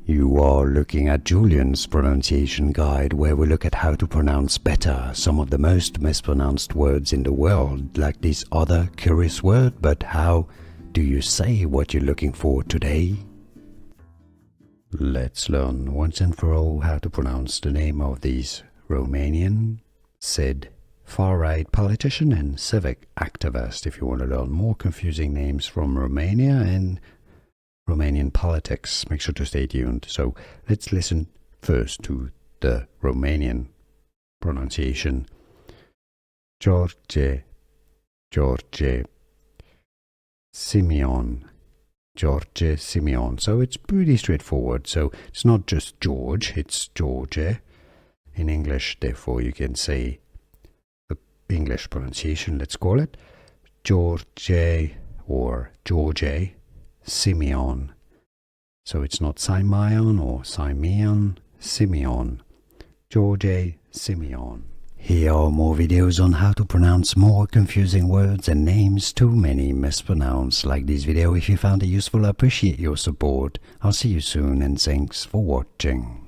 You are looking at Julian's pronunciation guide, where we look at how to pronounce better some of the most mispronounced words in the world, like this other curious word. But how do you say what you're looking for today? Let's learn once and for all how to pronounce the name of this Romanian, said far-right politician and civic activist. If you want to learn more confusing names from Romania and Romanian politics, make sure to stay tuned. So let's listen first to the Romanian pronunciation. Gerge Simion. Gerge Simion. So it's pretty straightforward. So it's not just George, it's Gerge in English. Therefore you can say the English pronunciation, let's call it Gerge or Gerge Simion. So it's not Simeon or Simeon, Simion. Gerge Simion. Here are more videos on how to pronounce more confusing words and names too many mispronounced. Like this video if you found it useful. I appreciate your support. I'll see you soon and thanks for watching.